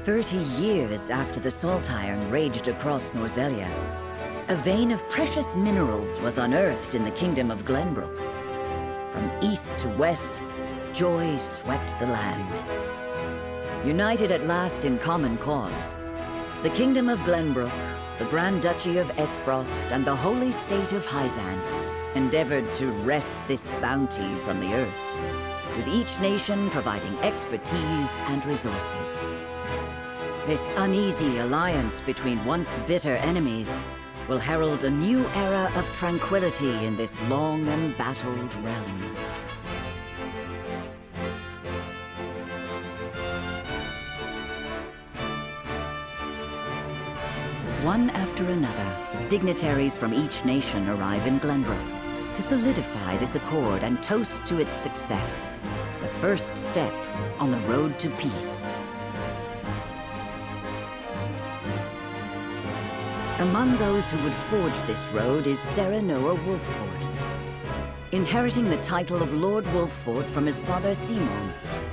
30 years after the Salt Iron raged across Norzelia, a vein of precious minerals was unearthed in the kingdom of Glenbrook. From east to west, joy swept the land. United at last in common cause, the kingdom of Glenbrook, the Grand Duchy of Esfrost, and the holy state of Hyzant endeavored to wrest this bounty from the earth, with each nation providing expertise and resources. This uneasy alliance between once bitter enemies will herald a new era of tranquility in this long and battled realm. One after another, dignitaries from each nation arrive in Glenbrook to solidify this accord and toast to its success, the first step on the road to peace. Among those who would forge this road is Serenoa Wolfhort. Inheriting the title of Lord Wolfhort from his father Simon,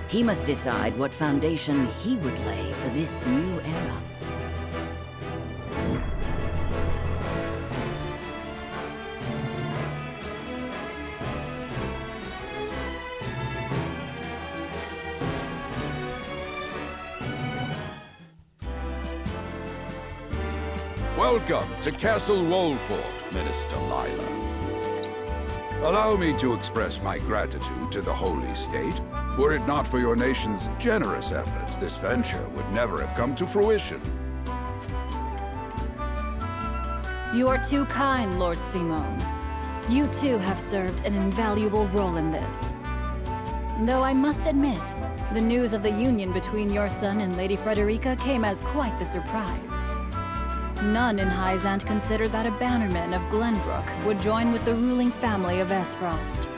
he must decide what foundation he would lay for this new era. Welcome to Castle Wolfhort, Minister Lila. Allow me to express my gratitude to the Holy State. Were it not for your nation's generous efforts, this venture would never have come to fruition. You are too kind, Lord Simon. You too have served an invaluable role in this. Though I must admit, the news of the union between your son and Lady Frederica came as quite the surprise. None in Hyzant considered that a bannerman of Glenbrook would join with the ruling family of Esfrost.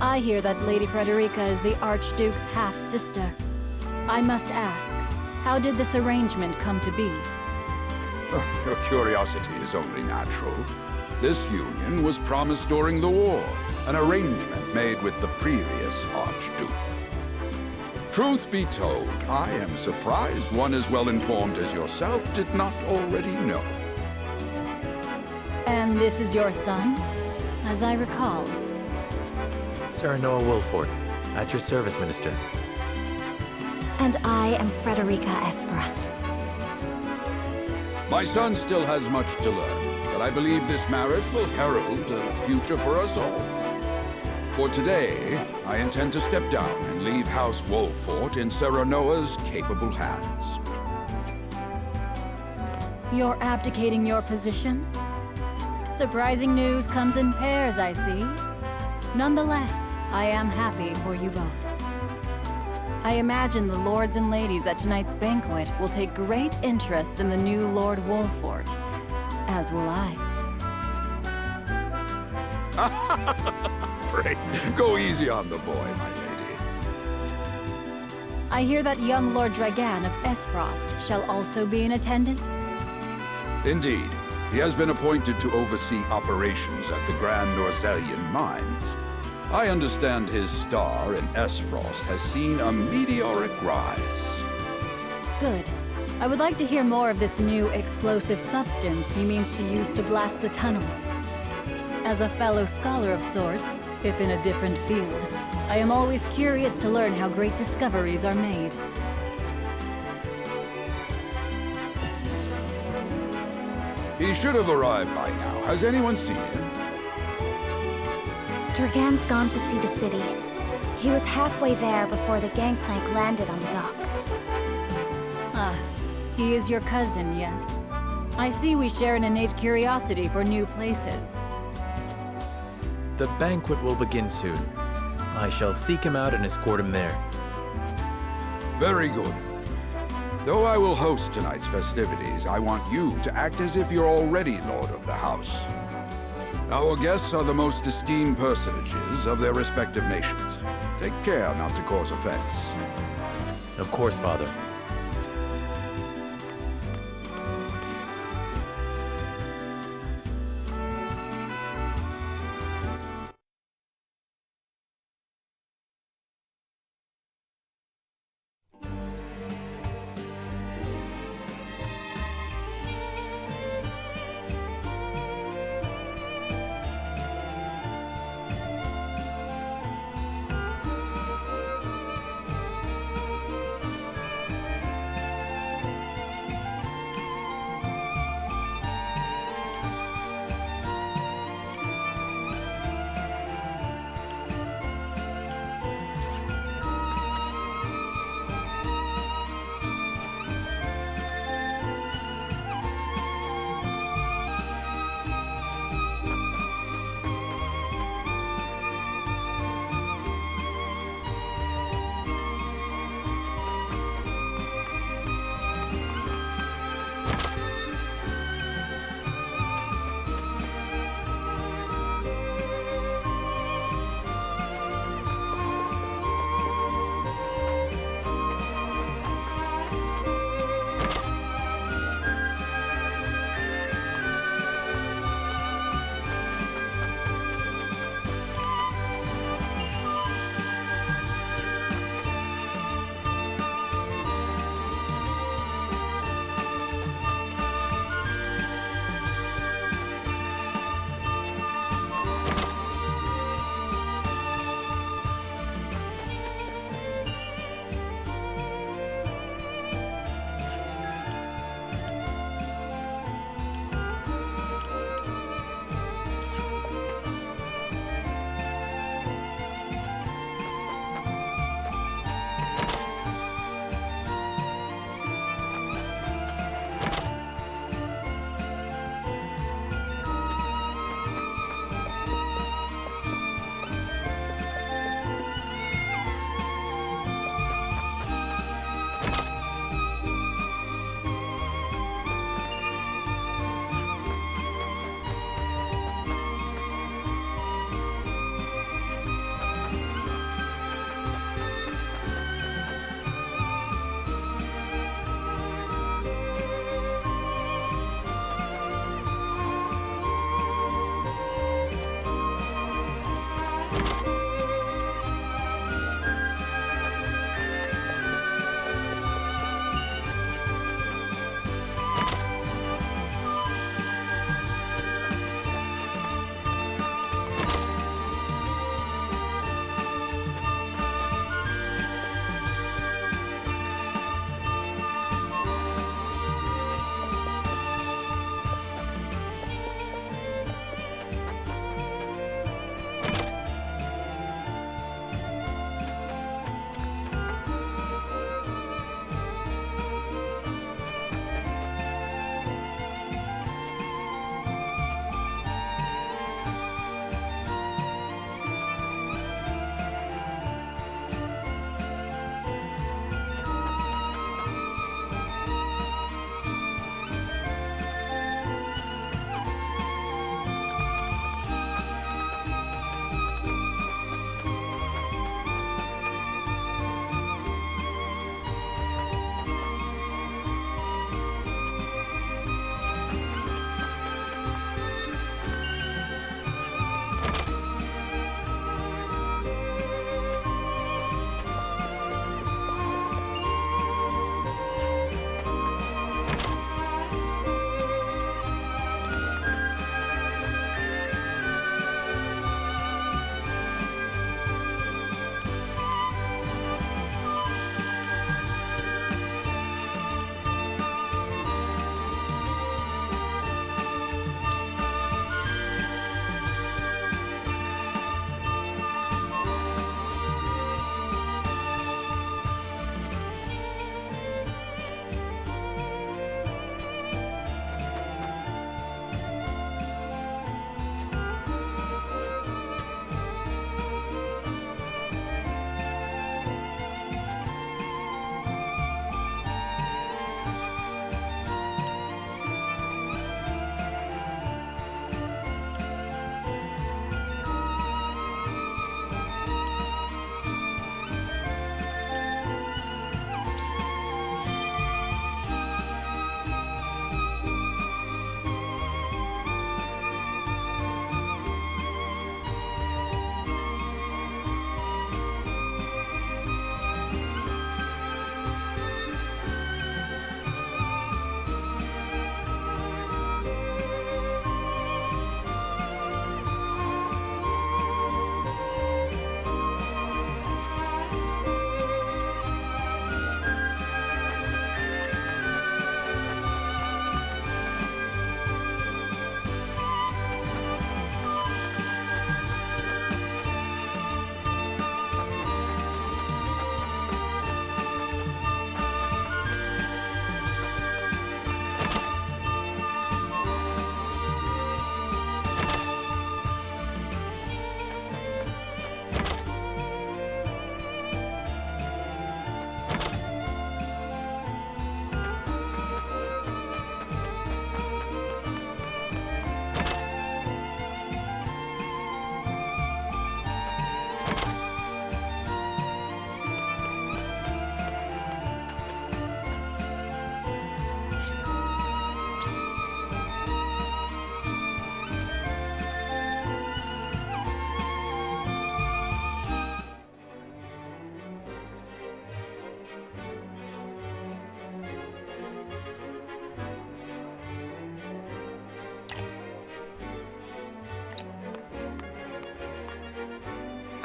I hear that Lady Frederica is the Archduke's half-sister. I must ask, how did this arrangement come to be? Your curiosity is only natural. This union was promised during the war, an arrangement made with the previous Archduke. Truth be told, I am surprised one as well-informed as yourself did not already know. And this is your son, as I recall. Serenoa Wolfhort, at your service, Minister. And I am Frederica Esfrost. My son still has much to learn, but I believe this marriage will herald a future for us all. For today, I intend to step down and leave House Wolfhort in Serenoa's capable hands. You're abdicating your position? Surprising news comes in pairs, I see. Nonetheless, I am happy for you both. I imagine the lords and ladies at tonight's banquet will take great interest in the new Lord Wolfhort, as will I. Great. Go easy on the boy, my lady. I hear that young Lord Dragan of Esfrost shall also be in attendance? Indeed. He has been appointed to oversee operations at the Grand Norzelian mines. I understand his star in Esfrost has seen a meteoric rise. Good. I would like to hear more of this new explosive substance he means to use to blast the tunnels. As a fellow scholar of sorts, if in a different field, I am always curious to learn how great discoveries are made. He should have arrived by now. Has anyone seen him? Dragan's gone to see the city. He was halfway there before the gangplank landed on the docks. Ah, he is your cousin, yes. I see we share an innate curiosity for new places. The banquet will begin soon. I shall seek him out and escort him there. Very good. Though I will host tonight's festivities, I want you to act as if you're already Lord of the House. Our guests are the most esteemed personages of their respective nations. Take care not to cause offense. Of course, Father.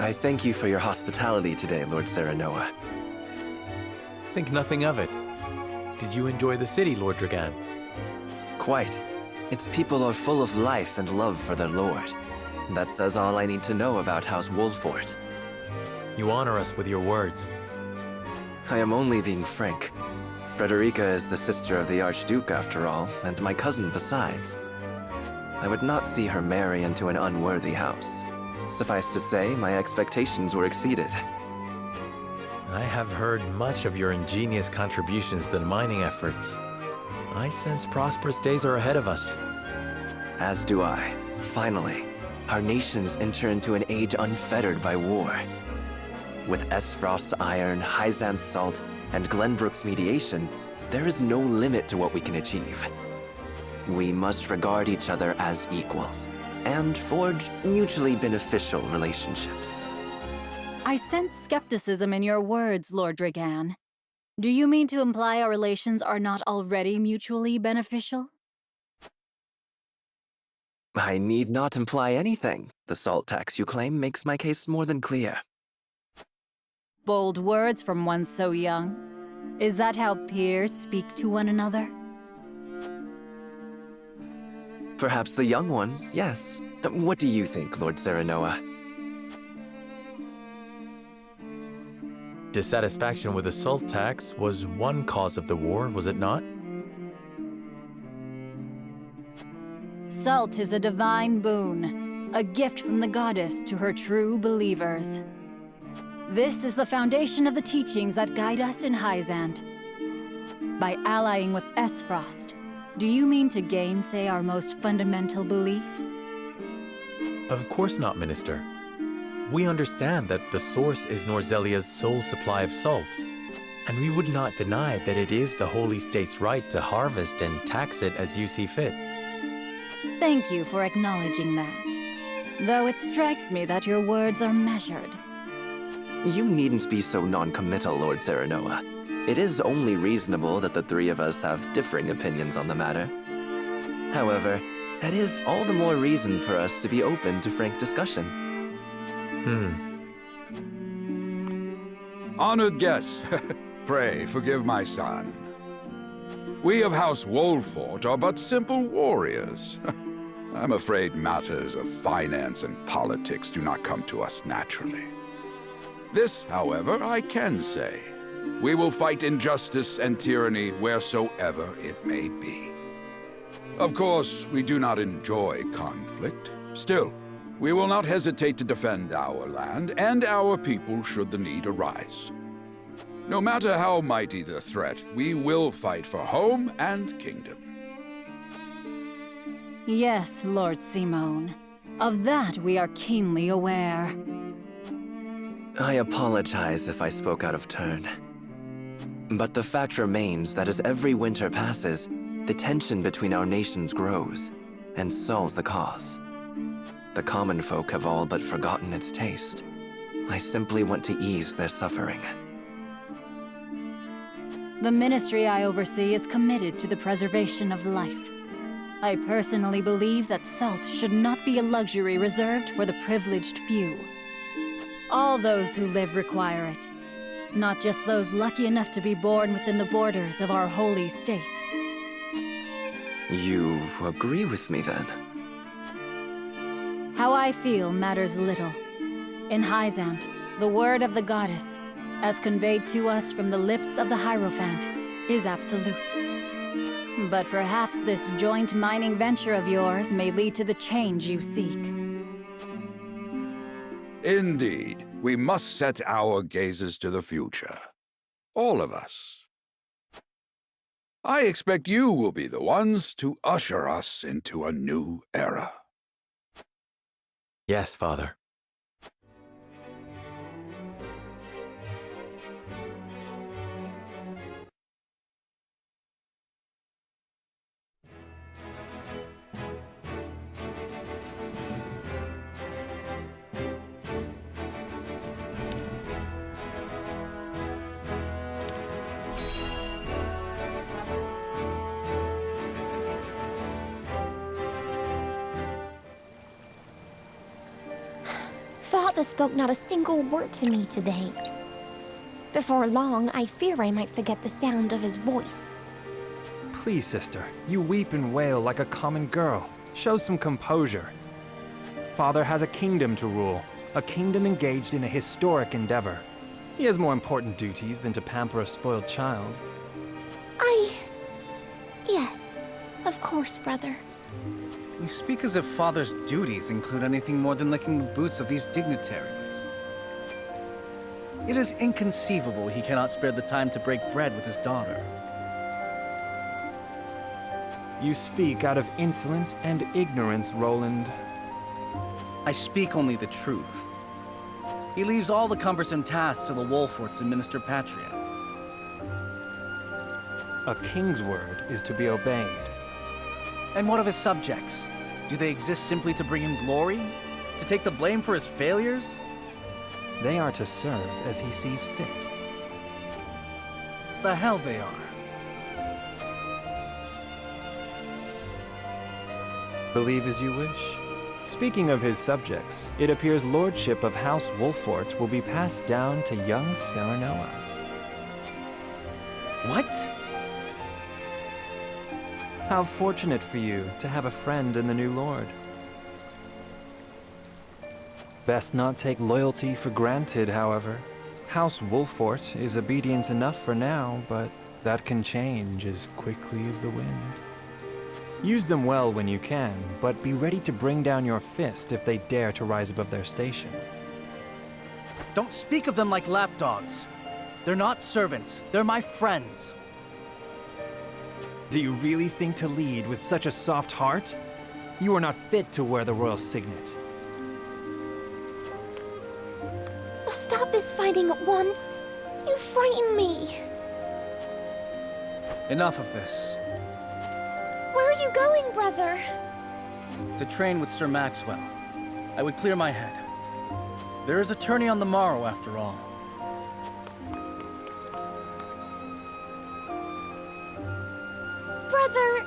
I thank you for your hospitality today, Lord Serenoa. Think nothing of it. Did you enjoy the city, Lord Dragan? Quite. Its people are full of life and love for their lord. That says all I need to know about House Wolfhort. You honor us with your words. I am only being frank. Frederica is the sister of the Archduke, after all, and my cousin besides. I would not see her marry into an unworthy house. Suffice to say, my expectations were exceeded. I have heard much of your ingenious contributions to the mining efforts. I sense prosperous days are ahead of us. As do I. Finally, our nations enter into an age unfettered by war. With Esfrost's iron, Hyzant's salt, and Glenbrook's mediation, there is no limit to what we can achieve. We must regard each other as equals, and forge mutually beneficial relationships. I sense skepticism in your words, Lord Dragan. Do you mean to imply our relations are not already mutually beneficial? I need not imply anything. The salt tax you claim makes my case more than clear. Bold words from one so young. Is that how peers speak to one another? Perhaps the young ones, yes. What do you think, Lord Serenoa? Dissatisfaction with the salt tax was one cause of the war, was it not? Salt is a divine boon, a gift from the goddess to her true believers. This is the foundation of the teachings that guide us in Hyzant. By allying with Esfrost, do you mean to gainsay our most fundamental beliefs? Of course not, Minister. We understand that the source is Norzelia's sole supply of salt, and we would not deny that it is the Holy State's right to harvest and tax it as you see fit. Thank you for acknowledging that, though it strikes me that your words are measured. You needn't be so non-committal, Lord Serenoa. It is only reasonable that the three of us have differing opinions on the matter. However, that is all the more reason for us to be open to frank discussion. Honored guests, pray forgive my son. We of House Wolfhort are but simple warriors. I'm afraid matters of finance and politics do not come to us naturally. This, however, I can say. We will fight injustice and tyranny wheresoever it may be. Of course, we do not enjoy conflict. Still, we will not hesitate to defend our land and our people should the need arise. No matter how mighty the threat, we will fight for home and kingdom. Yes, Lord Simone. Of that we are keenly aware. I apologize if I spoke out of turn. But the fact remains that as every winter passes, the tension between our nations grows, and so's the cause. The common folk have all but forgotten its taste. I simply want to ease their suffering. The ministry I oversee is committed to the preservation of life. I personally believe that salt should not be a luxury reserved for the privileged few. All those who live require it, not just those lucky enough to be born within the borders of our holy state. You agree with me, then? How I feel matters little. In Hyzant, the word of the goddess, as conveyed to us from the lips of the Hierophant, is absolute. But perhaps this joint mining venture of yours may lead to the change you seek. Indeed, we must set our gazes to the future. All of us. I expect you will be the ones to usher us into a new era. Yes, Father. Father spoke not a single word to me today. Before long, I fear I might forget the sound of his voice. Please, sister, you weep and wail like a common girl. Show some composure. Father has a kingdom to rule, a kingdom engaged in a historic endeavor. He has more important duties than to pamper a spoiled child. Yes, of course, brother. You speak as if Father's duties include anything more than licking the boots of these dignitaries. It is inconceivable he cannot spare the time to break bread with his daughter. You speak out of insolence and ignorance, Roland. I speak only the truth. He leaves all the cumbersome tasks to the Wolfhorts and Minister Patriot. A king's word is to be obeyed. And what of his subjects? Do they exist simply to bring him glory? To take the blame for his failures? They are to serve as he sees fit. The hell they are. Believe as you wish. Speaking of his subjects, it appears lordship of House Wolfhort will be passed down to young Serenoa. What? How fortunate for you to have a friend in the new lord. Best not take loyalty for granted, however. House Wolfhort is obedient enough for now, but that can change as quickly as the wind. Use them well when you can, but be ready to bring down your fist if they dare to rise above their station. Don't speak of them like lapdogs. They're not servants, they're my friends. Do you really think to lead with such a soft heart? You are not fit to wear the royal signet. Oh, stop this fighting at once. You frighten me. Enough of this. Where are you going, brother? To train with Sir Maxwell. I would clear my head. There is a tourney on the morrow, after all. Brother...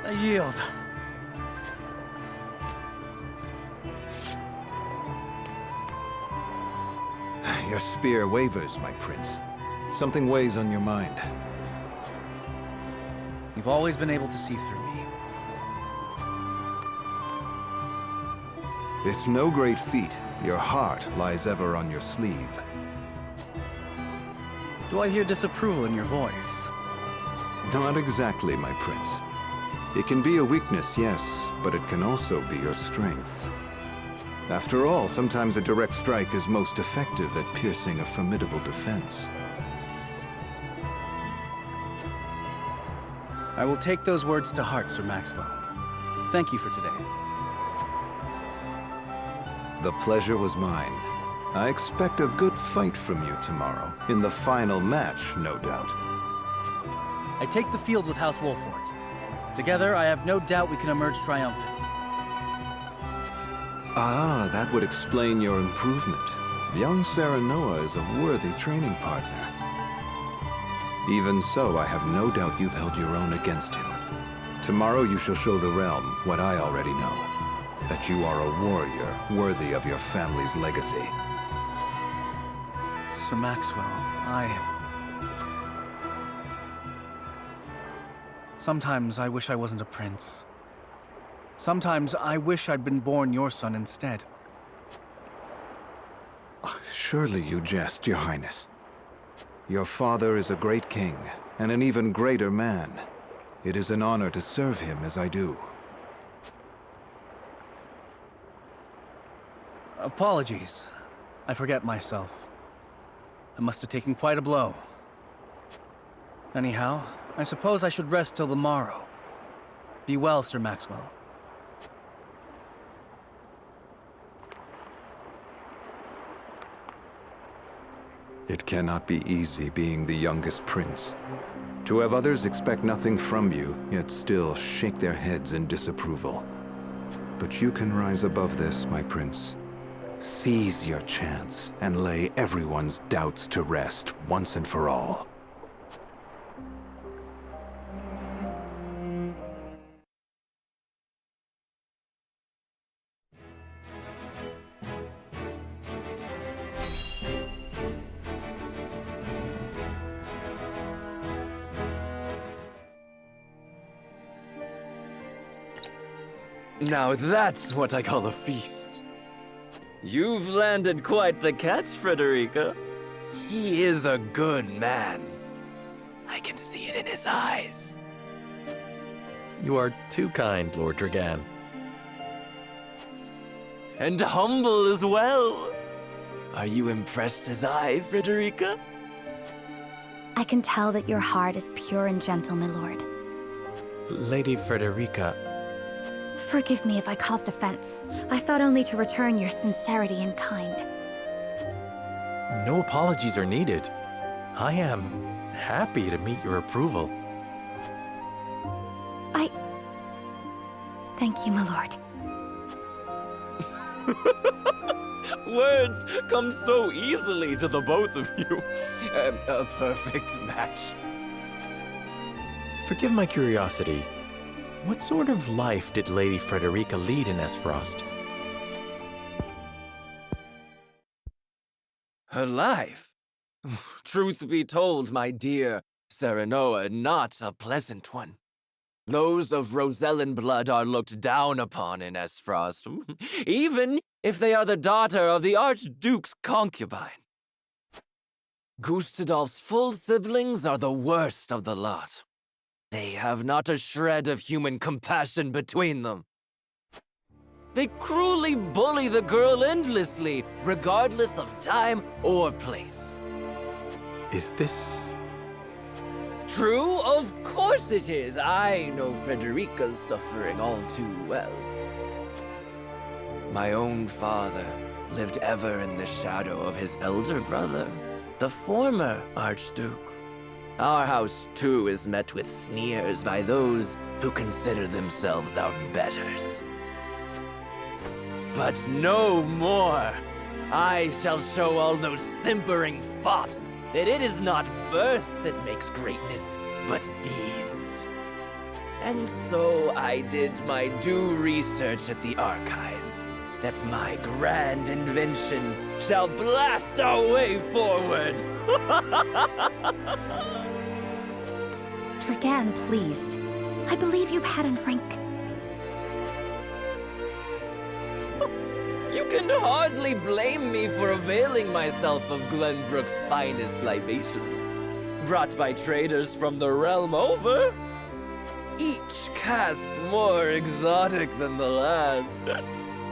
I yield. Your spear wavers, my prince. Something weighs on your mind. You've always been able to see through me. It's no great feat. Your heart lies ever on your sleeve. Do I hear disapproval in your voice? Not exactly, my prince. It can be a weakness, yes, but it can also be your strength. After all, sometimes a direct strike is most effective at piercing a formidable defense. I will take those words to heart, Sir Maxwell. Thank you for today. The pleasure was mine. I expect a good fight from you tomorrow. In the final match, no doubt. I take the field with House Wolfhort. Together, I have no doubt we can emerge triumphant. Ah, that would explain your improvement. Young Serenoa is a worthy training partner. Even so, I have no doubt you've held your own against him. Tomorrow you shall show the realm what I already know. That you are a warrior worthy of your family's legacy. Sir Maxwell, Sometimes I wish I wasn't a prince. Sometimes I wish I'd been born your son instead. Surely you jest, Your Highness. Your father is a great king, and an even greater man. It is an honor to serve him as I do. Apologies. I forget myself. I must have taken quite a blow. Anyhow, I suppose I should rest till the morrow. Be well, Sir Maxwell. It cannot be easy being the youngest prince. To have others expect nothing from you, yet still shake their heads in disapproval. But you can rise above this, my prince. Seize your chance and lay everyone's doubts to rest once and for all. Now that's what I call a feast. You've landed quite the catch, Frederica. He is a good man. I can see it in his eyes. You are too kind, Lord Dragan. And humble as well. Are you impressed as I, Frederica? I can tell that your heart is pure and gentle, my lord. Lady Frederica, Forgive me if I caused offense. I thought only to return your sincerity and kind. no apologies are needed. I am happy to meet your approval. Thank you, my lord. Words come so easily to the both of you. A perfect match. Forgive my curiosity. What sort of life did Lady Frederica lead in Esfrost? Her life? Truth be told, my dear Serenoa, not a pleasant one. Those of Rosellan blood are looked down upon in Esfrost, even if they are the daughter of the Archduke's concubine. Gustadolf's full siblings are the worst of the lot. They have not a shred of human compassion between them. They cruelly bully the girl endlessly, regardless of time or place. Is this... True, of course it is. I know Frederica's suffering all too well. My own father lived ever in the shadow of his elder brother, the former Archduke. Our house, too, is met with sneers by those who consider themselves our betters. But no more! I shall show all those simpering fops that it is not birth that makes greatness, but deeds. And so I did my due research at the archives, that my grand invention shall blast our way forward. Dragan, please. I believe you've had a drink. You can hardly blame me for availing myself of Glenbrook's finest libations, brought by traders from the realm over. Each cask more exotic than the last.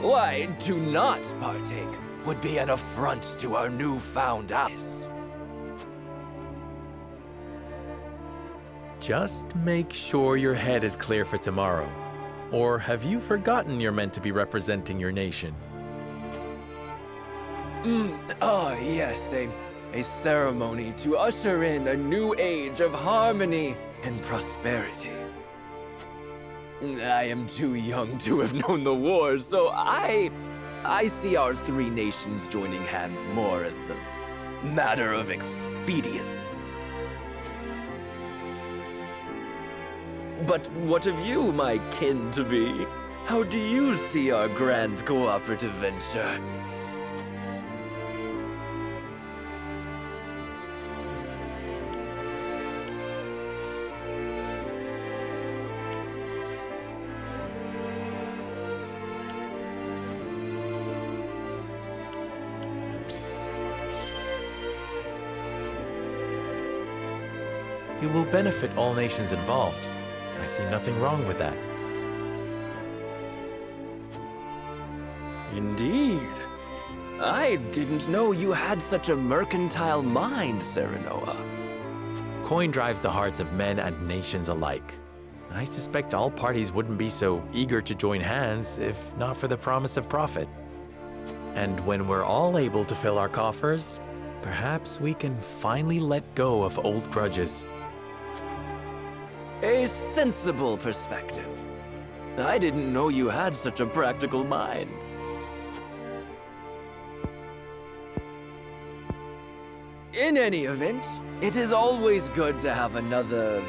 Why, to not partake would be an affront to our newfound eyes. Just make sure your head is clear for tomorrow. Or have you forgotten you're meant to be representing your nation? Yes, a ceremony to usher in a new age of harmony and prosperity. I am too young to have known the war, so I see our three nations joining hands more as a matter of expedience. But what of you, my kin-to-be? How do you see our grand cooperative venture? It will benefit all nations involved. I see nothing wrong with that. Indeed. I didn't know you had such a mercantile mind, Serenoa. Coin drives the hearts of men and nations alike. I suspect all parties wouldn't be so eager to join hands if not for the promise of profit. And when we're all able to fill our coffers, perhaps we can finally let go of old grudges. A sensible perspective. I didn't know you had such a practical mind. In any event, it is always good to have another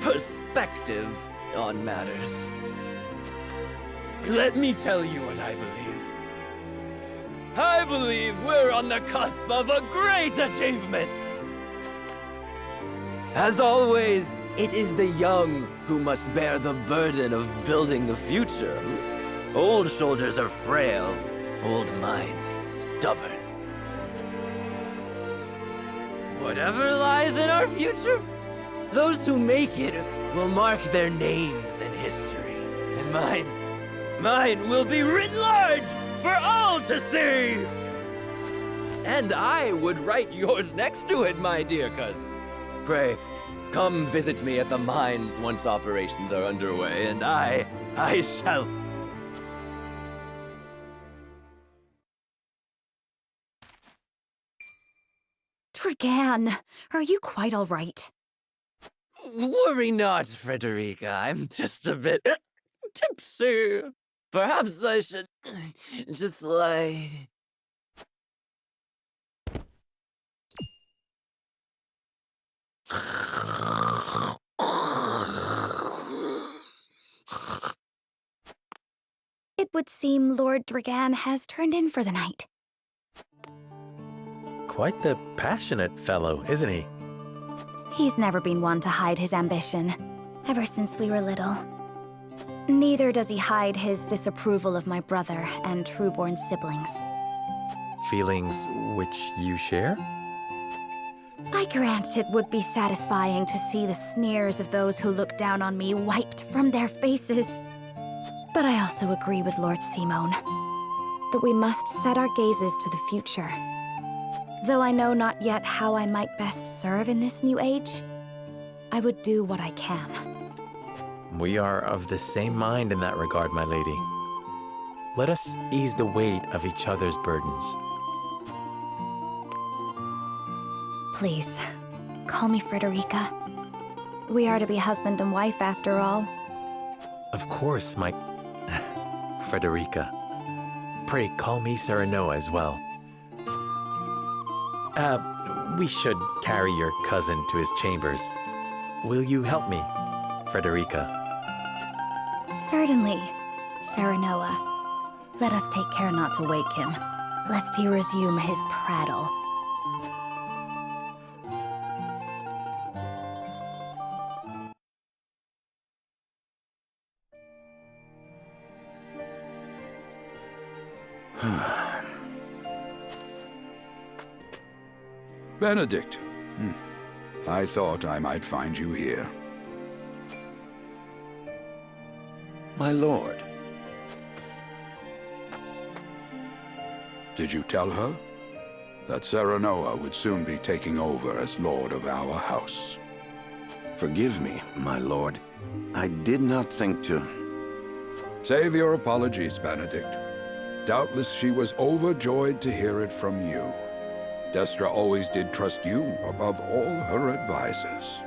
perspective on matters. Let me tell you what I believe. I believe we're on the cusp of a great achievement. As always, it is the young who must bear the burden of building the future. Old shoulders are frail, old minds stubborn. Whatever lies in our future, those who make it will mark their names in history. And mine will be writ large for all to see! And I would write yours next to it, my dear cousin. Pray, come visit me at the mines once operations are underway, and I shall... Dragan, are you quite all right? Worry not, Frederica. I'm just a bit tipsy. Perhaps I should just lie... It would seem Lord Dragan has turned in for the night. Quite the passionate fellow, isn't he? He's never been one to hide his ambition, ever since we were little. Neither does he hide his disapproval of my brother and trueborn siblings. Feelings which you share? I grant it would be satisfying to see the sneers of those who look down on me wiped from their faces. But I also agree with Lord Simone that we must set our gazes to the future. Though I know not yet how I might best serve in this new age, I would do what I can. We are of the same mind in that regard, my lady. Let us ease the weight of each other's burdens. Please, call me Frederica. We are to be husband and wife after all. Of course, my... Frederica. Pray call me Serenoa as well. We should carry your cousin to his chambers. Will you help me, Frederica? Certainly, Serenoa. Let us take care not to wake him, lest he resume his prattle. Benedict. I thought I might find you here. My lord. Did you tell her that Serenoa would soon be taking over as lord of our house? Forgive me, my lord. I did not think to... Save your apologies, Benedict. Doubtless she was overjoyed to hear it from you. Destra always did trust you above all her advisors.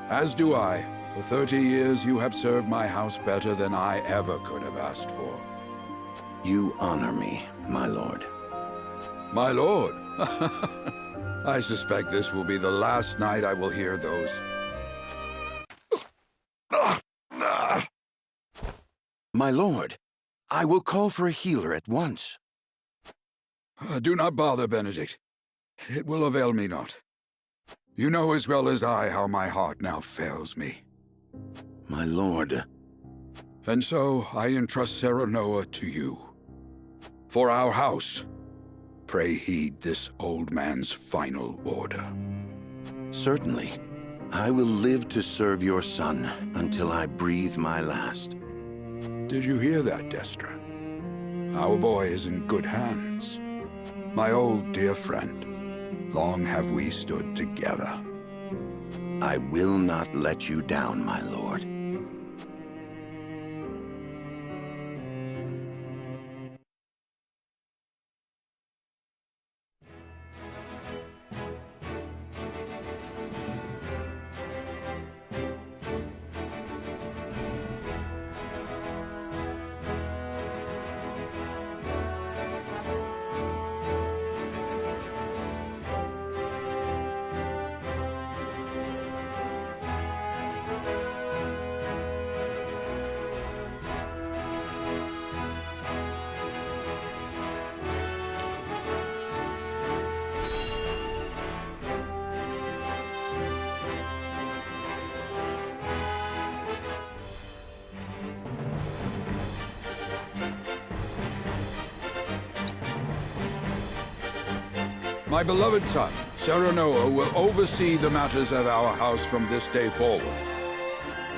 As do I. For 30 years you have served my house better than I ever could have asked for. You honor me, my lord. My lord? I suspect this will be the last night I will hear those. My lord, I will call for a healer at once. Do not bother, Benedict. It will avail me not. You know as well as I how my heart now fails me. My lord. And so I entrust Serenoa to you. For our house, pray heed this old man's final order. Certainly. I will live to serve your son until I breathe my last. Did you hear that, Destra? Our boy is in good hands. My old dear friend, long have we stood together. I will not let you down, my lord. My beloved son, Serenoa, will oversee the matters of our house from this day forward.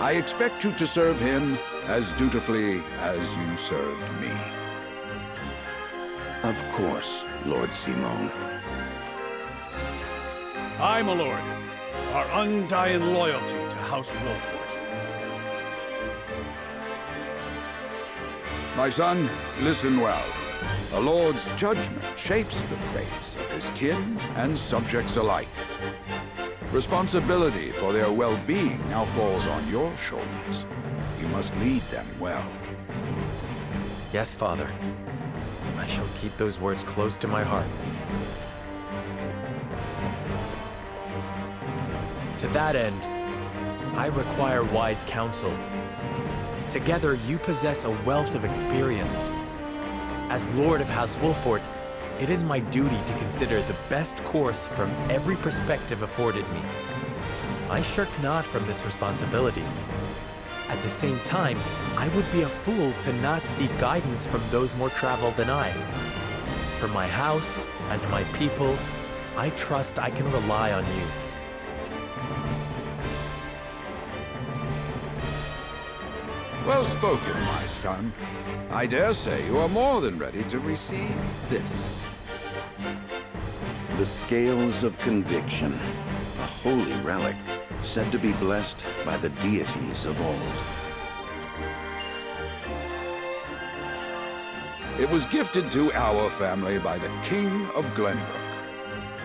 I expect you to serve him as dutifully as you served me. Of course, Lord Simon. Aye, my lord. Our undying loyalty to House Wolfhort. My son, listen well. A lord's judgment shapes the fates of his kin and subjects alike. Responsibility for their well-being now falls on your shoulders. You must lead them well. Yes, Father. I shall keep those words close to my heart. To that end, I require wise counsel. Together, you possess a wealth of experience. As Lord of House Wolfhort, it is my duty to consider the best course from every perspective afforded me. I shirk not from this responsibility. At the same time, I would be a fool to not seek guidance from those more traveled than I. For my house and my people, I trust I can rely on you. Well spoken, my son. I dare say you are more than ready to receive this. The scales of conviction, a holy relic said to be blessed by the deities of old. It was gifted to our family by the King of Glenbrook.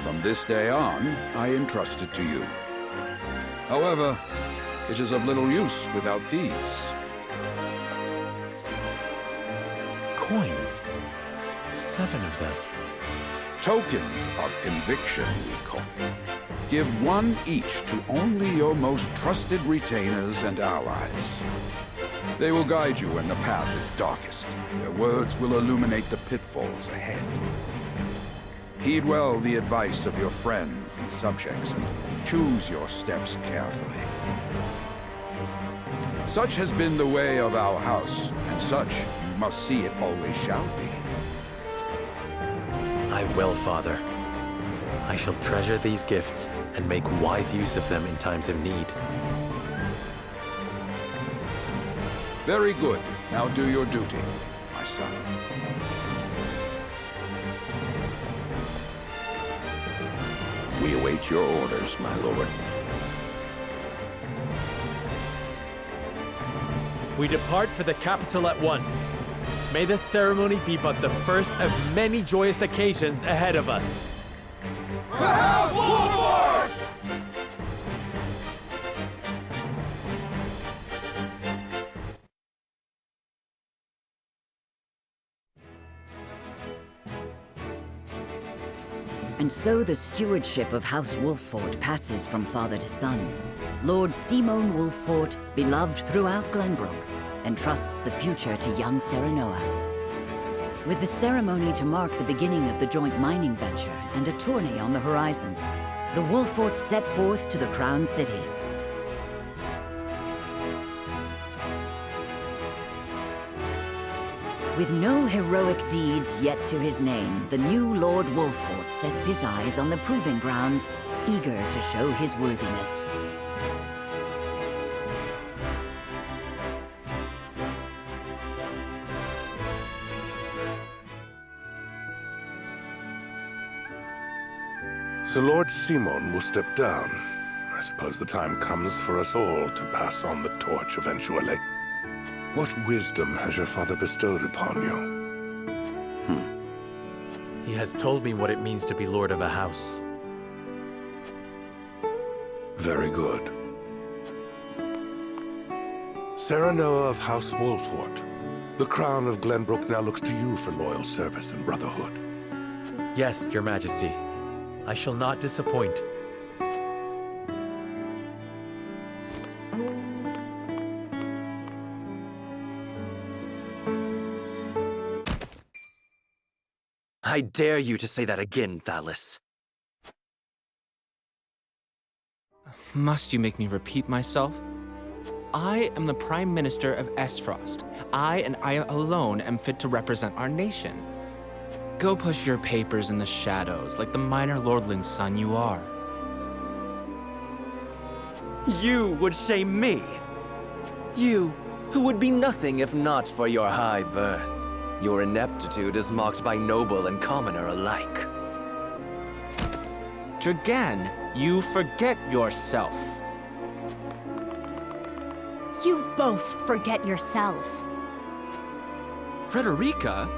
From this day on, I entrust it to you. However, it is of little use without these. Coins. 7 of them. Tokens of conviction, we call them. Give one each to only your most trusted retainers and allies. They will guide you when the path is darkest. Their words will illuminate the pitfalls ahead. Heed well the advice of your friends and subjects, and choose your steps carefully. Such has been the way of our house, and such you must see it always shall be. I will, Father. I shall treasure these gifts and make wise use of them in times of need. Very good. Now do your duty, my son. We await your orders, my lord. We depart for the capital at once. May this ceremony be but the first of many joyous occasions ahead of us. For House Wolfhort! And so the stewardship of House Wolfhort passes from father to son. Lord Simon Wolfhort, beloved throughout Glenbrook, entrusts the future to young Serenoa. With the ceremony to mark the beginning of the joint mining venture and a tourney on the horizon, the Wolfhort set forth to the Crown City. With no heroic deeds yet to his name, the new Lord Wolfhort sets his eyes on the proving grounds, eager to show his worthiness. So Lord Simon will step down. I suppose the time comes for us all to pass on the torch eventually. What wisdom has your father bestowed upon you? He has told me what it means to be lord of a house. Very good. Serenoa of House Wolfhort, the crown of Glenbrook now looks to you for loyal service and brotherhood. Yes, Your Majesty. I shall not disappoint. I dare you to say that again, Thalis. Must you make me repeat myself? I am the Prime Minister of Esfrost. I and I alone am fit to represent our nation. Go push your papers in the shadows like the minor lordling's son you are. You would shame me. You, who would be nothing if not for your high birth. Your ineptitude is mocked by noble and commoner alike. Dragan, you forget yourself. You both forget yourselves. Frederica?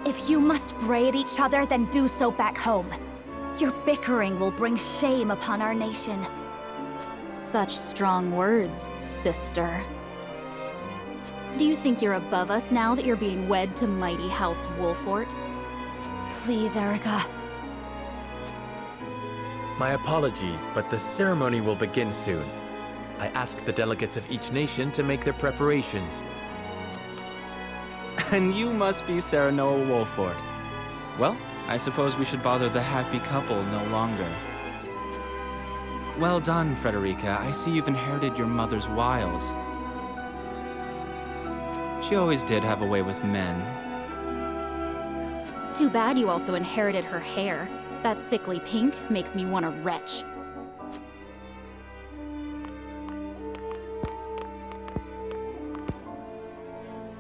If you must bray at each other, then do so back home. Your bickering will bring shame upon our nation. Such strong words, sister. Do you think you're above us now that you're being wed to mighty House Wolfhort? Please, Erica. My apologies, but the ceremony will begin soon. I ask the delegates of each nation to make their preparations. And you must be Serenoa Wolfhort. Well, I suppose we should bother the happy couple no longer. Well done, Frederica. I see you've inherited your mother's wiles. She always did have a way with men. Too bad you also inherited her hair. That sickly pink makes me want to retch.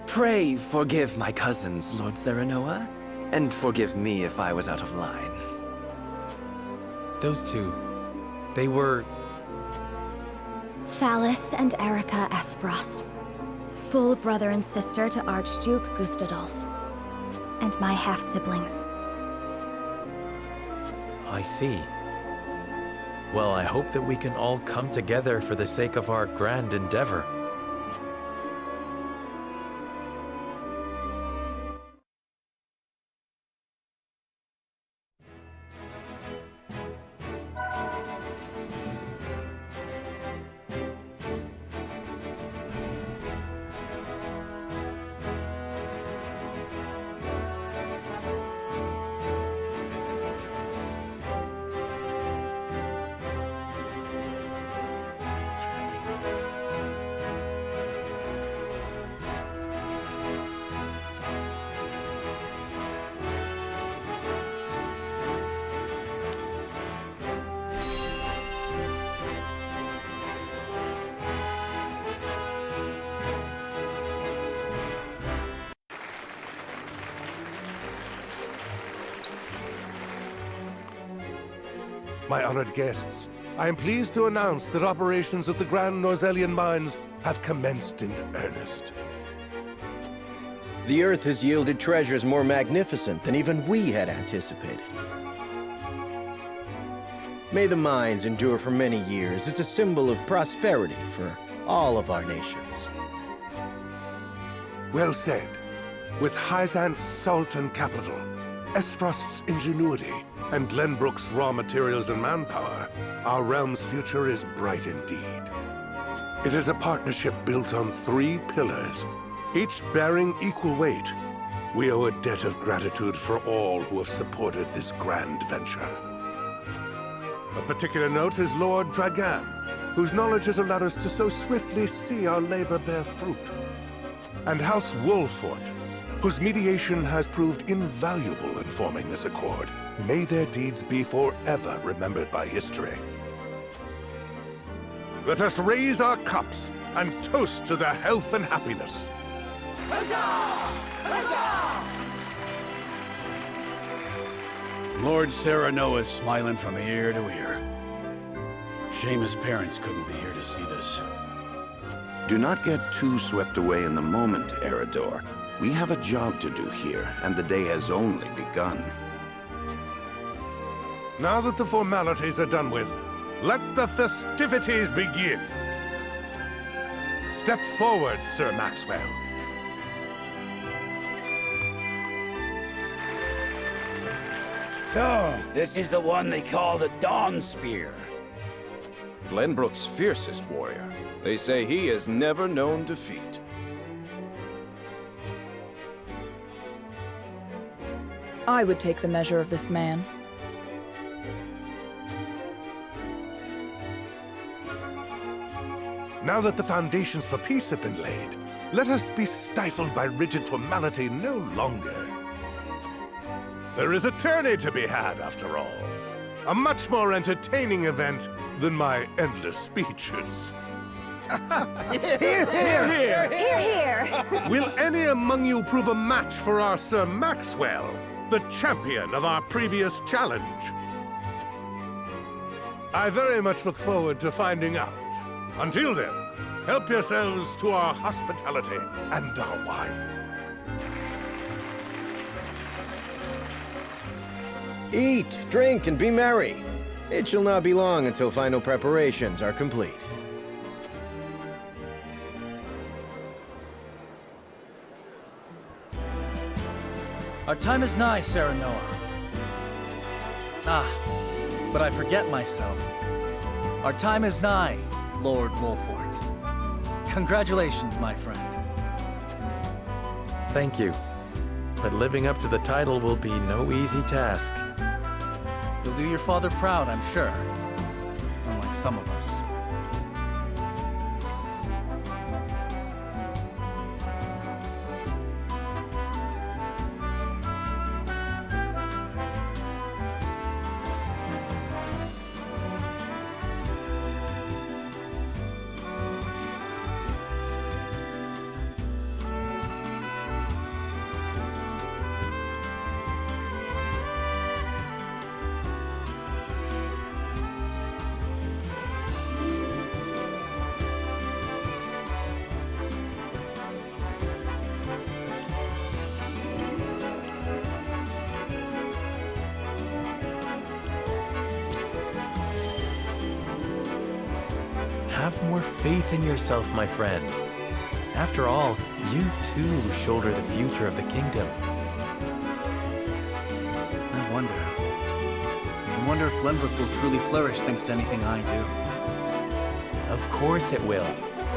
Pray forgive my cousins, Lord Serenoa, and forgive me if I was out of line. Those two, they were... Phallus and Erica Esfrost. Full brother and sister to Archduke Gustadolf. And my half-siblings. I see. Well, I hope that we can all come together for the sake of our grand endeavor. My honored guests, I am pleased to announce that operations at the Grand Norzelian mines have commenced in earnest. The Earth has yielded treasures more magnificent than even we had anticipated. May the mines endure for many years as a symbol of prosperity for all of our nations. Well said. With Hyzant's salt and capital, Esfrost's ingenuity, and Glenbrook's raw materials and manpower, our realm's future is bright indeed. It is a partnership built on 3 pillars, each bearing equal weight. We owe a debt of gratitude for all who have supported this grand venture. A particular note is Lord Dragan, whose knowledge has allowed us to so swiftly see our labor bear fruit. And House Wolfhort, whose mediation has proved invaluable in forming this accord. May their deeds be forever remembered by history. Let us raise our cups and toast to their health and happiness. Huzzah! Huzzah! Lord Serenoa is smiling from ear to ear. Shame his parents couldn't be here to see this. Do not get too swept away in the moment, Eridor. We have a job to do here, and the day has only begun. Now that the formalities are done with, let the festivities begin. Step forward, Sir Maxwell. So, this is the one they call the Dawn Spear. Glenbrook's fiercest warrior. They say he has never known defeat. I would take the measure of this man. Now that the foundations for peace have been laid, let us be stifled by rigid formality no longer. There is a tourney to be had, after all. A much more entertaining event than my endless speeches. Hear, hear! Hear, hear! Will any among you prove a match for our Sir Maxwell, the champion of our previous challenge? I very much look forward to finding out. Until then, help yourselves to our hospitality and our wine. Eat, drink, and be merry. It shall not be long until final preparations are complete. Our time is nigh, Serenoa. Ah, but I forget myself. Our time is nigh, Lord Wolfhort. Congratulations, my friend. Thank you. But living up to the title will be no easy task. You'll do your father proud, I'm sure. Unlike some of us. Have more faith in yourself, my friend. After all, you too shoulder the future of the kingdom. I wonder if Glenbrook will truly flourish thanks to anything I do. Of course it will.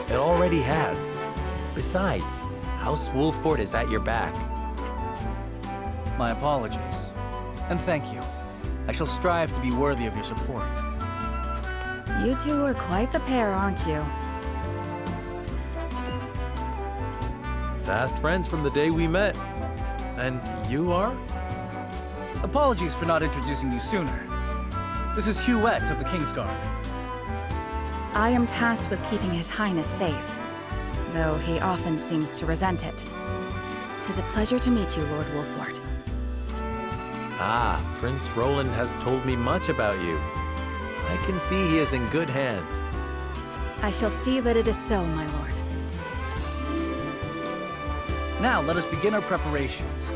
It already has. Besides, House Wolfhort is at your back. My apologies. And thank you. I shall strive to be worthy of your support. You two are quite the pair, aren't you? Fast friends from the day we met. And you are? Apologies for not introducing you sooner. This is Huette of the Kingsguard. I am tasked with keeping His Highness safe, though he often seems to resent it. 'Tis a pleasure to meet you, Lord Wolfhort. Ah, Prince Roland has told me much about you. I can see he is in good hands. I shall see that it is so, my lord. Now let us begin our preparations.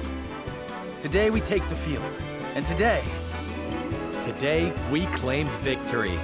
Today we take the field, and today we claim victory.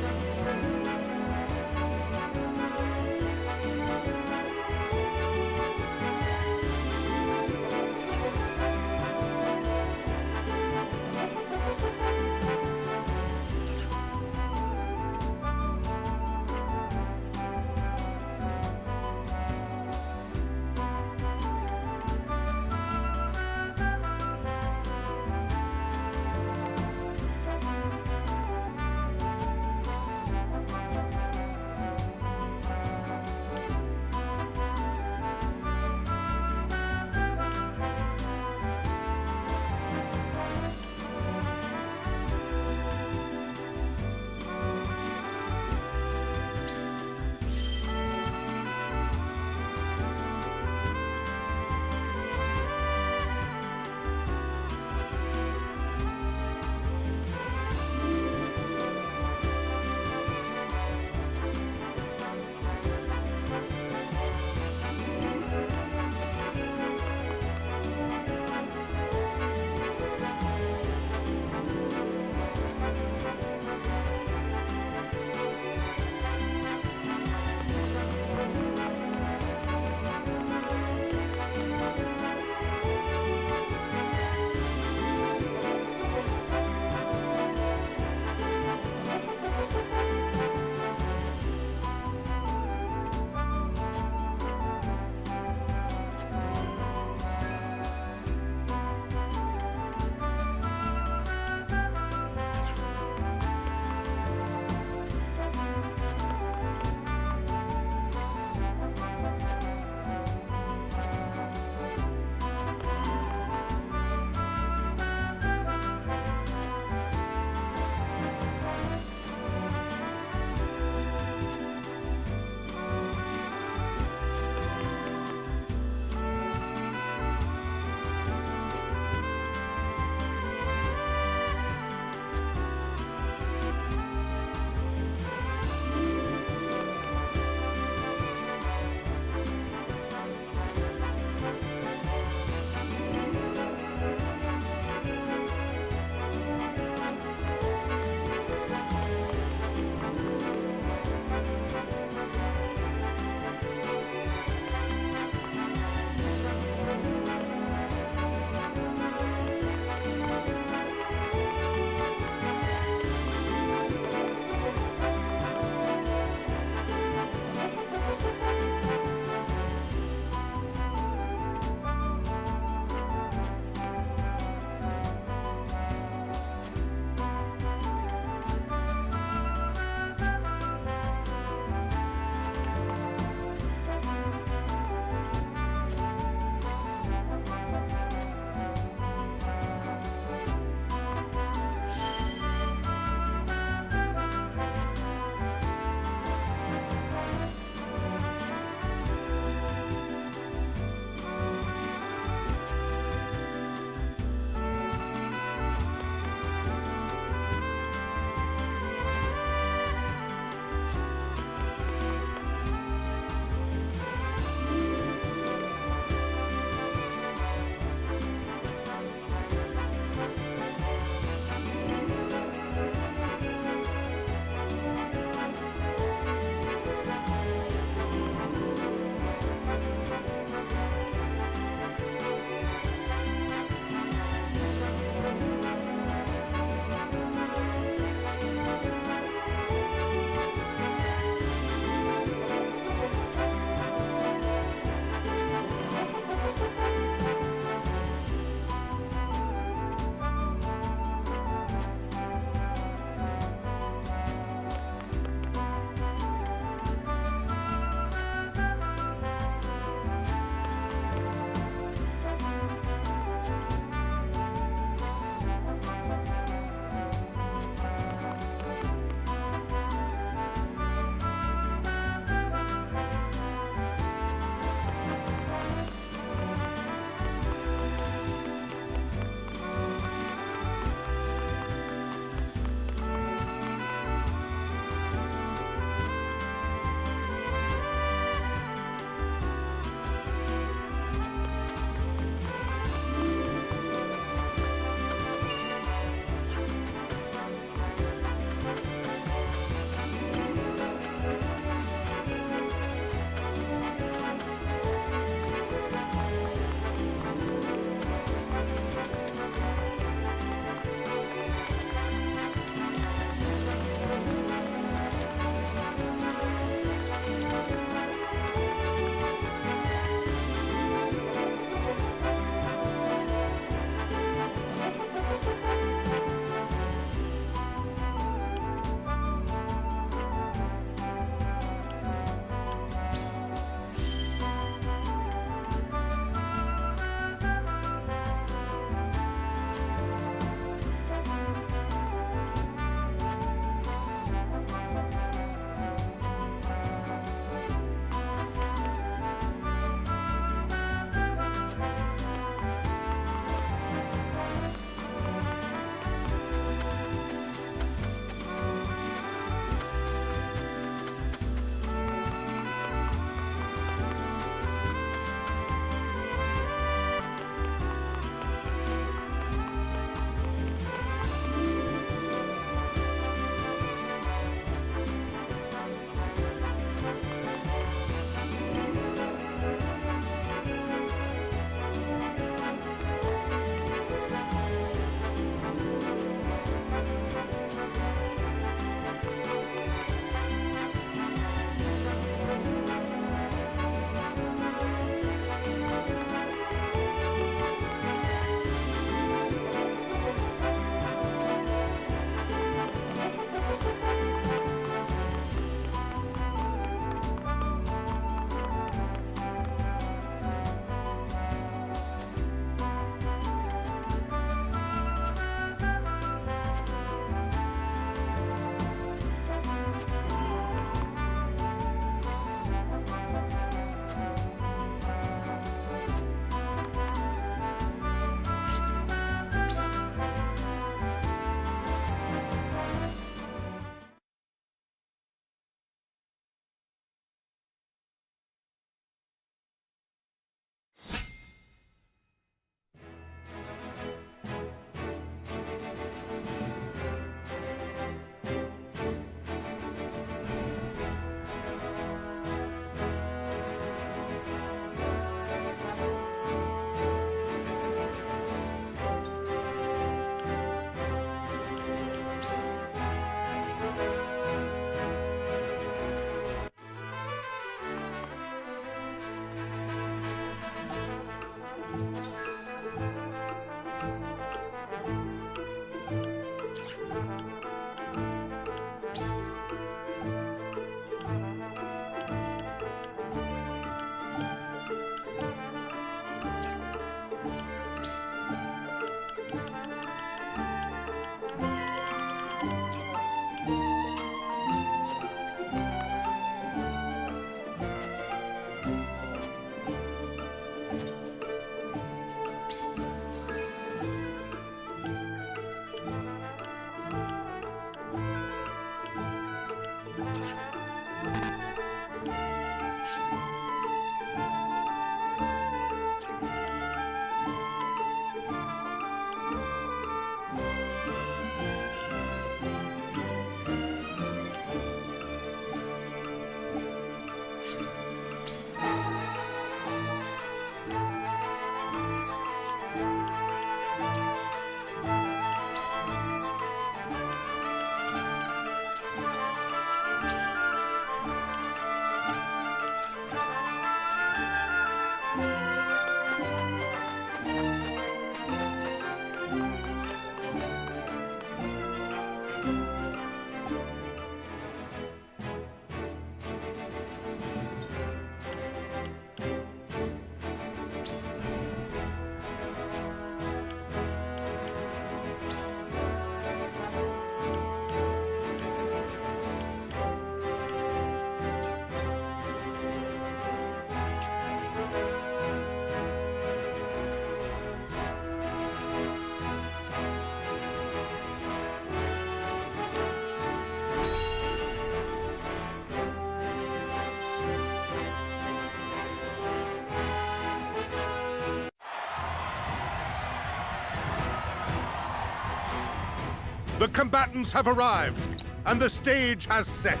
The combatants have arrived, and the stage has set.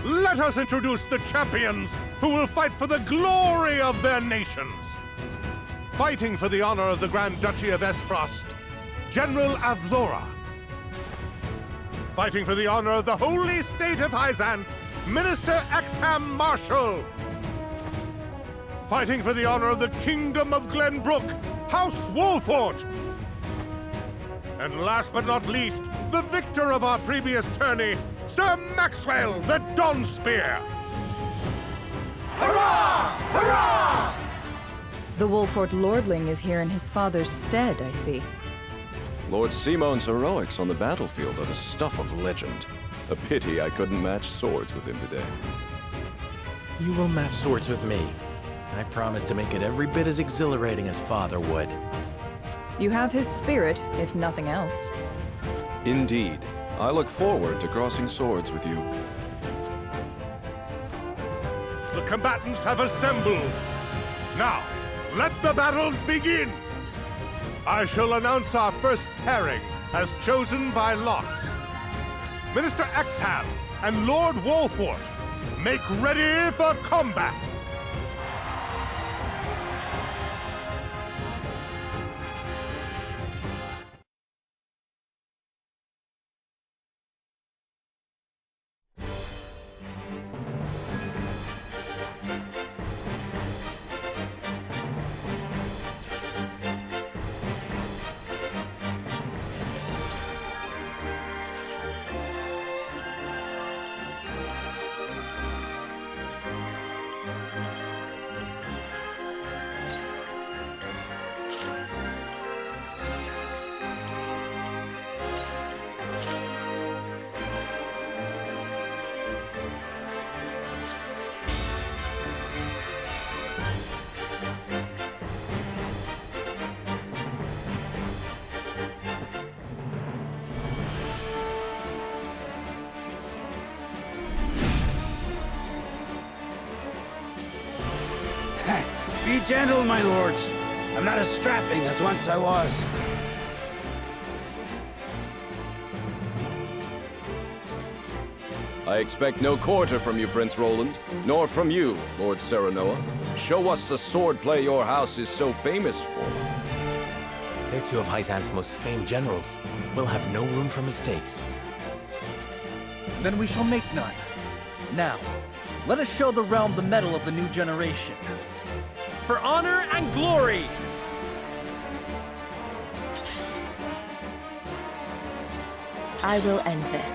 Let us introduce the champions who will fight for the glory of their nations. Fighting for the honor of the Grand Duchy of Esfrost, General Avlora. Fighting for the honor of the Holy State of Hyzant, Mr.X Marshal. Fighting for the honor of the Kingdom of Glenbrook, House Wolfhort. And last but not least, the victor of our previous tourney, Sir Maxwell the Dawnspear! Hurrah! Hurrah! The Wolfhort lordling is here in his father's stead, I see. Lord Simone's heroics on the battlefield are the stuff of legend. A pity I couldn't match swords with him today. You will match swords with me. I promise to make it every bit as exhilarating as Father would. You have his spirit, if nothing else. Indeed. I look forward to crossing swords with you. The combatants have assembled. Now, let the battles begin! I shall announce our first pairing, as chosen by lots. Minister Exham and Lord Wolfhort, make ready for combat! Be gentle, my lords. I'm not as strapping as once I was. I expect no quarter from you, Prince Roland, nor from you, Lord Serenoa. Show us the swordplay your house is so famous for. They're two of Hyzant's most famed generals. We'll have no room for mistakes. Then we shall make none. Now, let us show the realm the mettle of the new generation. For honor and glory! I will end this.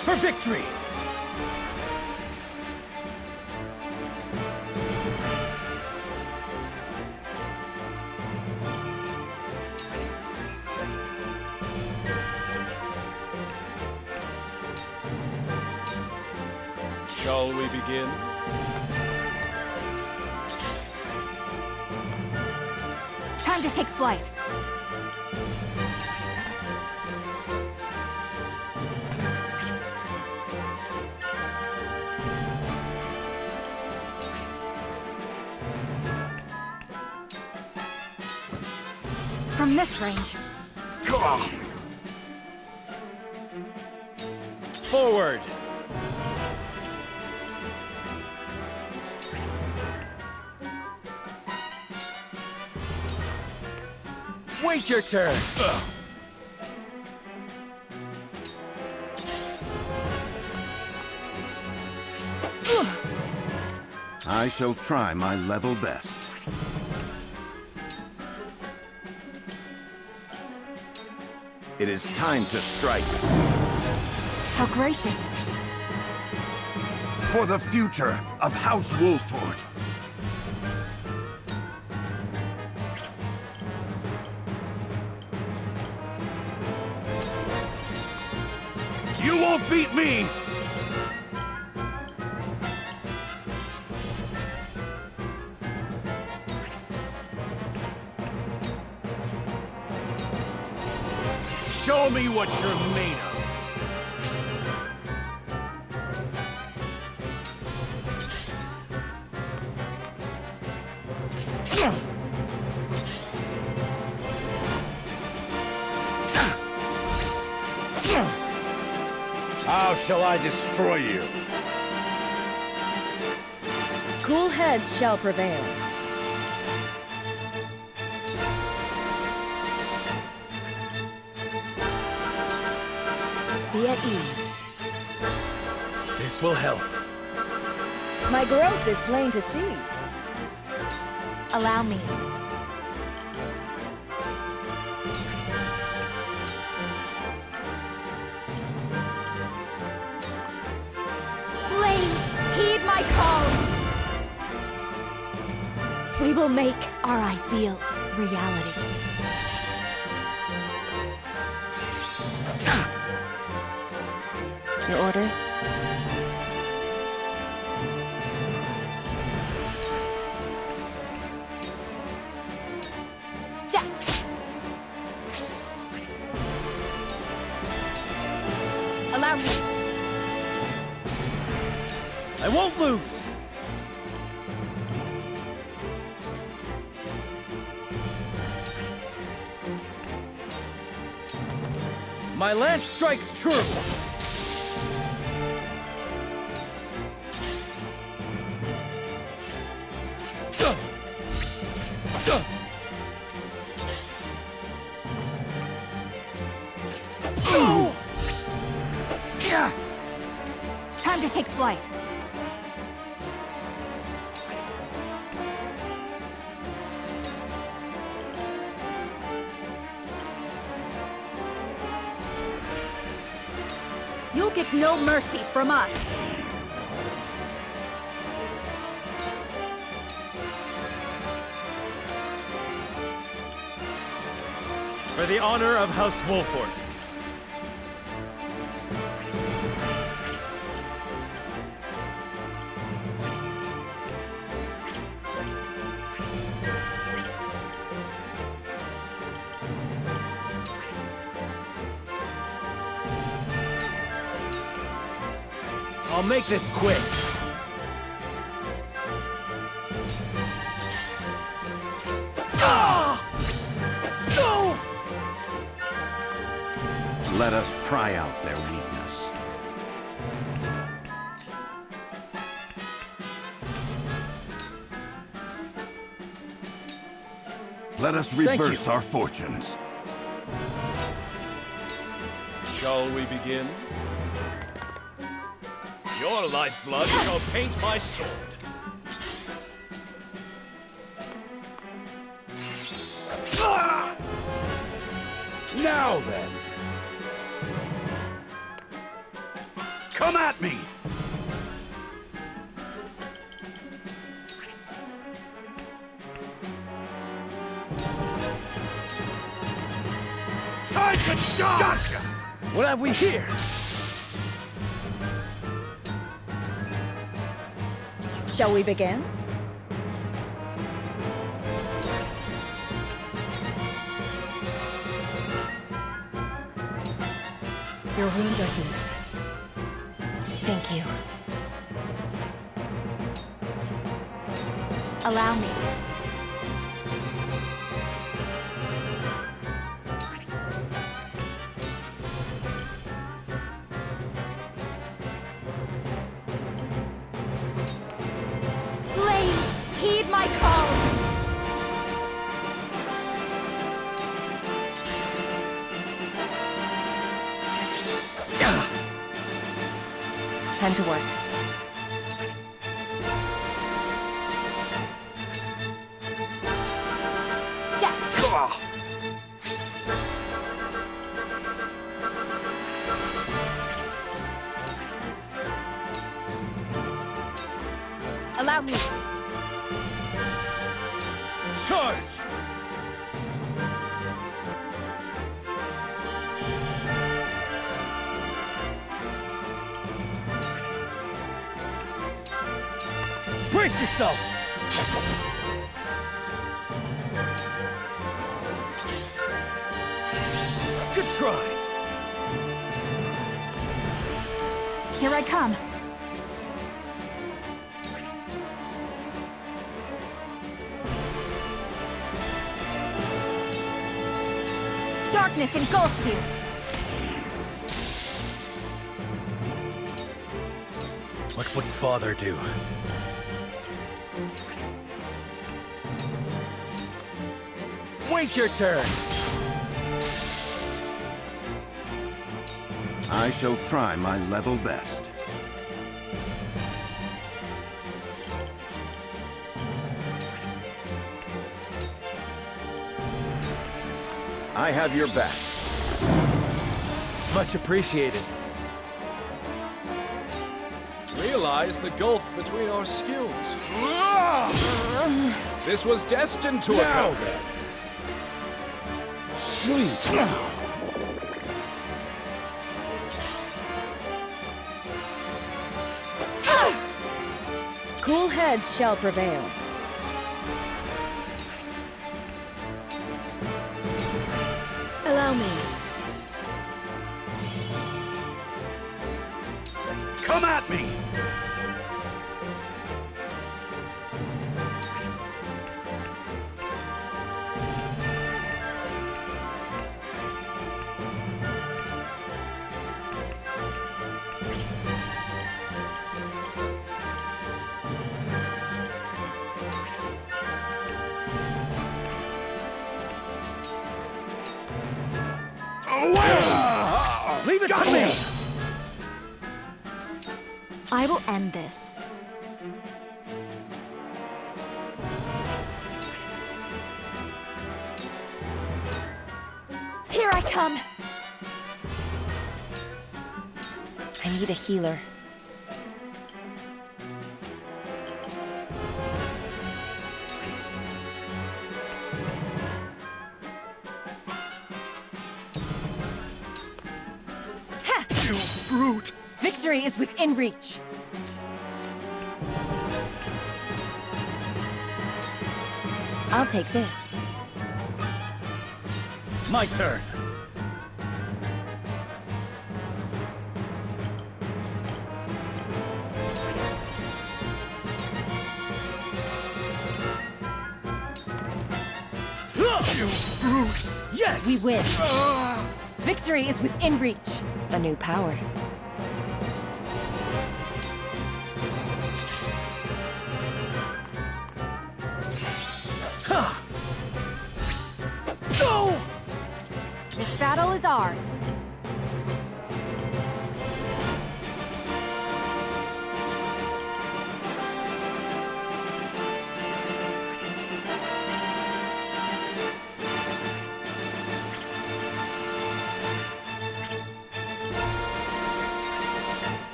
For victory! Shall we begin? Time to take flight. From this range. Come on! Forward! Wait your turn! I shall try my level best. It is time to strike. How gracious. For the future of House Wolfhort. You won't beat me! Show me what you're made of. How shall I destroy you? Cool heads shall prevail. Be at ease. This will help. My growth is plain to see. Allow me. Flames, heed my call! We will make our ideals reality. Your orders? Yeah. Allow me. I won't lose! My lance strikes true! Time to take flight. You'll get no mercy from us. For the honor of House Wolfhort. I'll make this quick. Let us pry out their weakness. Let us reverse our fortunes. Shall we begin? Your lifeblood shall paint my sword. Now then. Come at me! Time to stop! Gotcha! What have we here? Shall we begin? Your wounds are healed. Thank you. Allow me. Flames, heed my call! Time to work. Allow me. Charge! Brace yourself! Good try! Here I come. Darkness engulfs you. What would Father do? Wait your turn! I shall try my level best. I have your back. Much appreciated. Realize the gulf between our skills. This was destined to occur. Sweet. Cool heads shall prevail. Allow me. Come at me! Leave it to me! I will end this. Here I come! I need a healer. You brute! Victory is within reach! I'll take this. My turn. You brute! Yes! We win. Victory is within reach. A new power. Go! This battle is ours.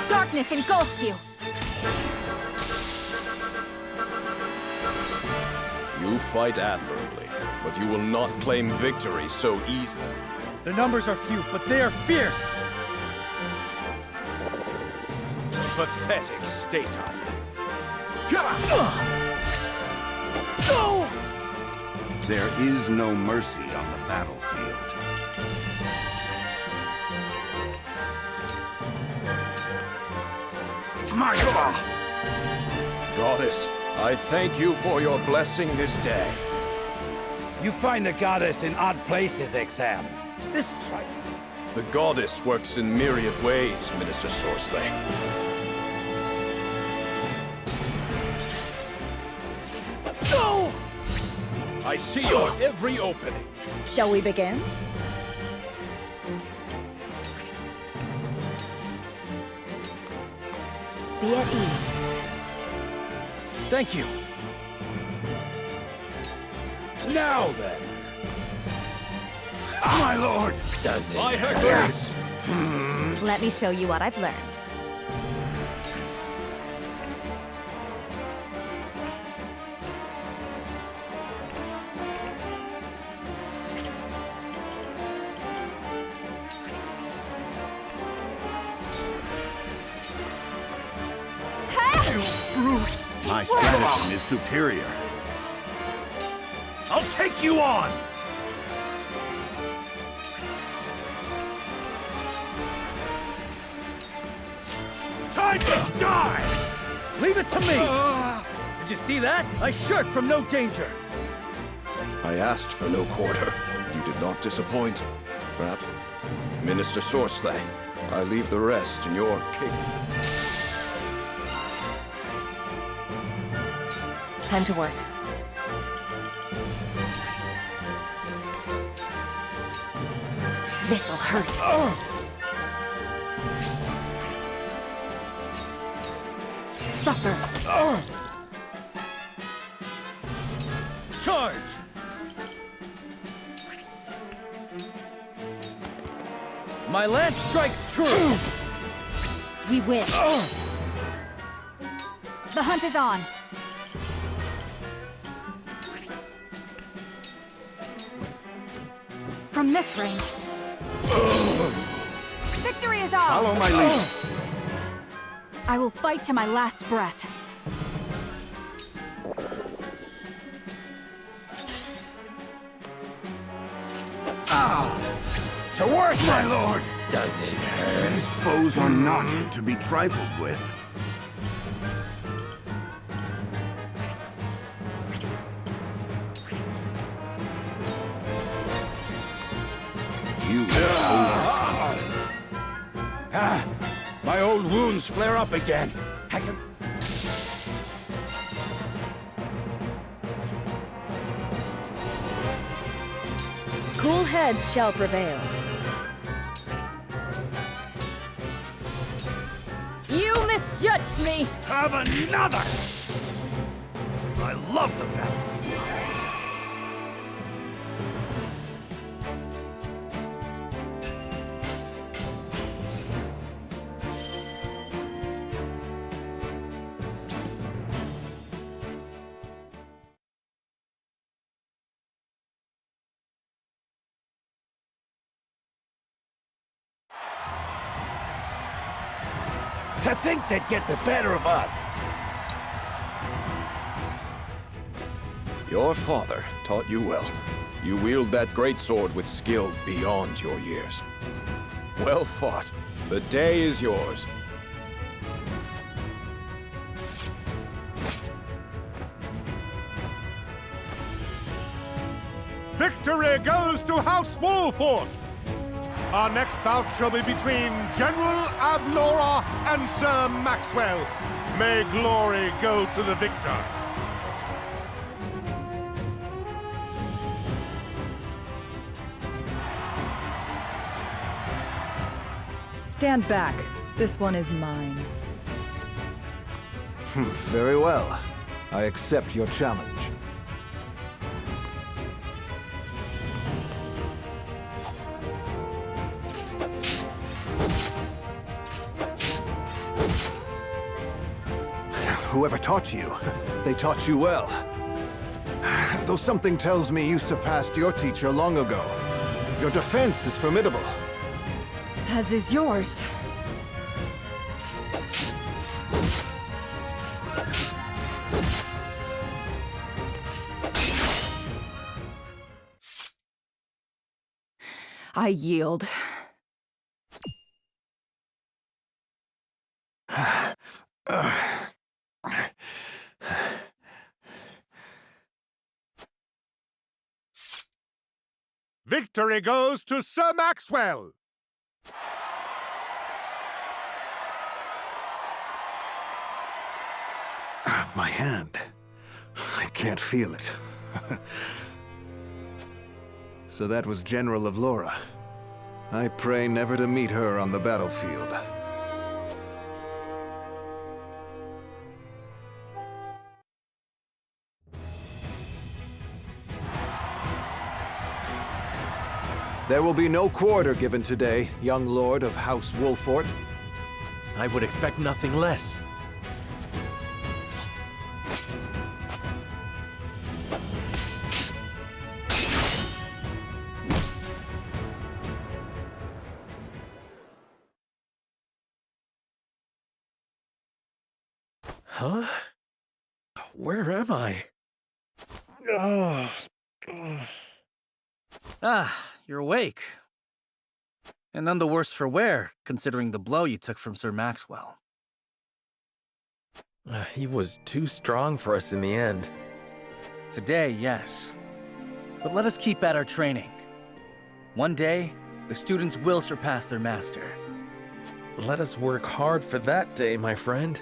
Darkness engulfs you. You fight admirably, but you will not claim victory so easily. The numbers are few, but they are fierce! Pathetic state I'm in. Go! There is no mercy on the battlefield. My God! Goddess, I thank you for your blessing this day. You find the goddess in odd places, Exam. This The goddess works in myriad ways, Minister Sorsley. Go! I see your every opening. Shall we begin? Be at ease. Thank you. Now then. My lord! Does it? My Hercules! Let me show you what I've learned. You brute! My stratagem is superior. I'll take you on! time to die! Leave it to me! Did you see that? I shirk from no danger. I asked for no quarter. You did not disappoint. Perhaps, Minister Sourcelay, I leave the rest in your care. Time to work. This'll hurt. Suffer. Charge! My lance strikes true! We win. The hunt is on. From this range. Victory is ours! Follow my lead. I will fight to my last breath. To work, my lord! Does it hurt? These foes are not to be trifled with. My old wounds flare up again. I can... Cool heads shall prevail. You misjudged me! Have another! I love the battle. To think they'd get the better of us! Your father taught you well. You wield that great sword with skill beyond your years. Well fought. The day is yours. Victory goes to House Wolfhort! Our next bout shall be between General Avlora and Sir Maxwell. May glory go to the victor. Stand back. This one is mine. Very well. I accept your challenge. Whoever taught you, they taught you well. Though something tells me you surpassed your teacher long ago. Your defense is formidable. As is yours. I yield. Victory goes to Sir Maxwell! My hand. I can't feel it. So that was General Avlora. I pray never to meet her on the battlefield. There will be no quarter given today, young lord of House Wolfhort. I would expect nothing less. Huh? Where am I? Ah, you're awake. And none the worse for wear, considering the blow you took from Sir Maxwell. He was too strong for us in the end. Today, yes. But let us keep at our training. One day, the students will surpass their master. Let us work hard for that day, my friend.